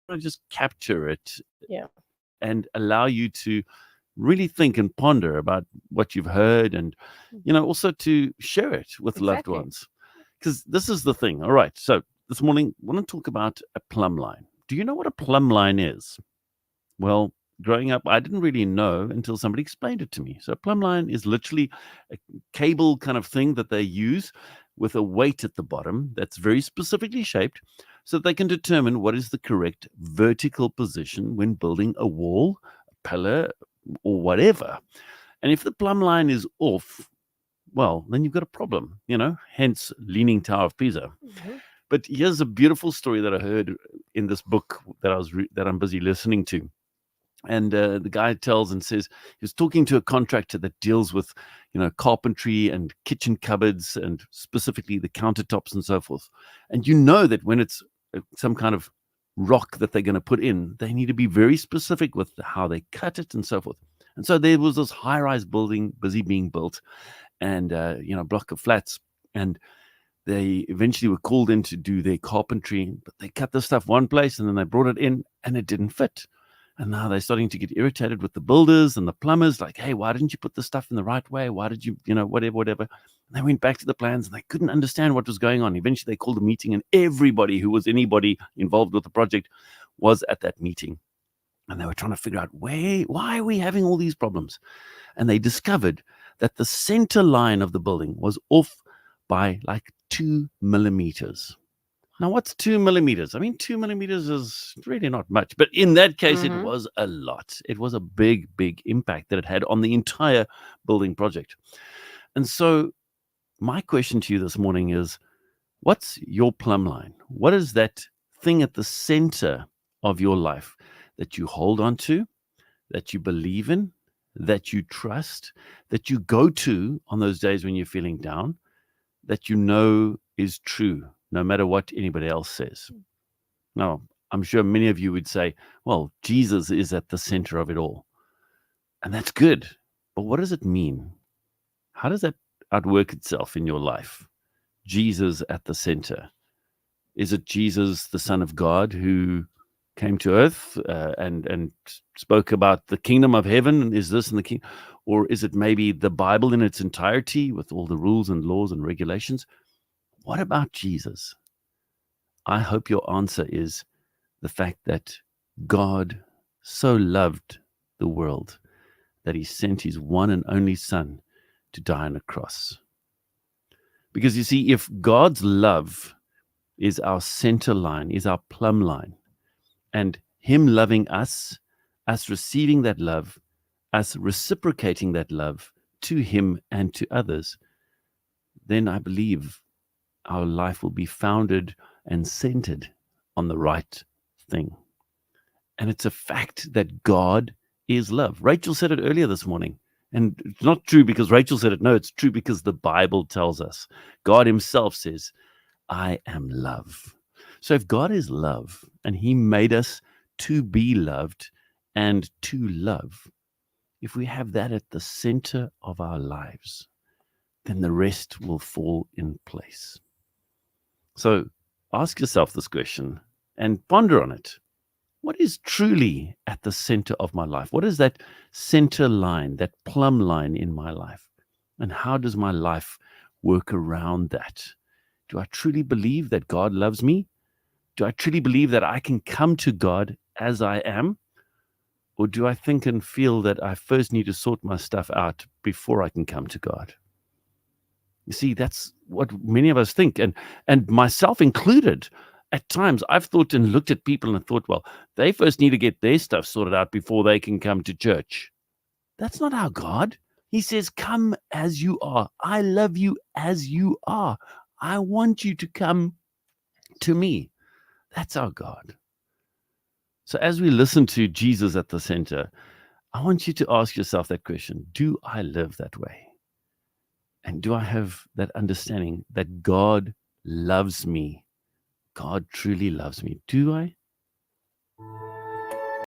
to just capture it Yeah. and allow you to really think and ponder about what you've heard, and also to share it with loved Exactly. ones. Because this is the thing. All right, so this morning I want to talk about a plumb line. Do you know what a plumb line is? Well, growing up, I didn't really know until somebody explained it to me. So a plumb line is literally a cable kind of thing that they use with a weight at the bottom that's very specifically shaped so that they can determine what is the correct vertical position when building a wall, a pillar, or whatever. And if the plumb line is off, well, then you've got a problem, hence Leaning Tower of Pisa. Mm-hmm. But here's a beautiful story that I heard in this book that that I'm busy listening to. And the guy tells and says he was talking to a contractor that deals with, carpentry and kitchen cupboards and specifically the countertops and so forth. And that when it's some kind of rock that they're going to put in, they need to be very specific with how they cut it and so forth. And so there was this high-rise building busy being built, and a block of flats, and they eventually were called in to do their carpentry, but they cut the stuff one place and then they brought it in and it didn't fit. And now they're starting to get irritated with the builders and the plumbers, like, hey, why didn't you put the stuff in the right way? Why did you, whatever. And they went back to the plans and they couldn't understand what was going on. Eventually they called a meeting, and everybody who was anybody involved with the project was at that meeting. And they were trying to figure out why are we having all these problems? And they discovered that the center line of the building was off by like 2 millimeters. Now, what's 2 millimeters? I mean, 2 millimeters is really not much, but in that case, it was a lot. It was a big, big impact that it had on the entire building project. And so my question to you this morning is, what's your plumb line? What is that thing at the center of your life that you hold on to, that you believe in, that you trust, that you go to on those days when you're feeling down, that you know is true, no matter what anybody else says? Now, I'm sure many of you would say, well, Jesus is at the center of it all. And that's good. But what does it mean? How does that outwork itself in your life? Jesus at the center. Is it Jesus, the Son of God, who came to earth and spoke about the kingdom of heaven? Is this in the king? Or is it maybe the Bible in its entirety with all the rules and laws and regulations? What about Jesus? I hope your answer is the fact that God so loved the world that he sent his one and only Son to die on a cross. Because you see, if God's love is our center line, is our plumb line, and him loving us receiving that love, us reciprocating that love to him and to others, then I believe our life will be founded and centered on the right thing. And it's a fact that God is love. Rachel said it earlier this morning. And it's not true because Rachel said it. No, it's true because the Bible tells us. God himself says, I am love. So if God is love and he made us to be loved and to love, if we have that at the center of our lives, then the rest will fall in place. So ask yourself this question and ponder on it. What is truly at the center of my life? What is that center line, that plumb line in my life? And how does my life work around that? Do I truly believe that God loves me? Do I truly believe that I can come to God as I am? Or do I think and feel that I first need to sort my stuff out before I can come to God? You see, that's what many of us think, and myself included. At times, I've thought and looked at people and thought, well, they first need to get their stuff sorted out before they can come to church. That's not our God. He says, come as you are. I love you as you are. I want you to come to me. That's our God. So as we listen to Jesus at the center, I want you to ask yourself that question. Do I live that way? And do I have that understanding that God loves me? God truly loves me. Do I?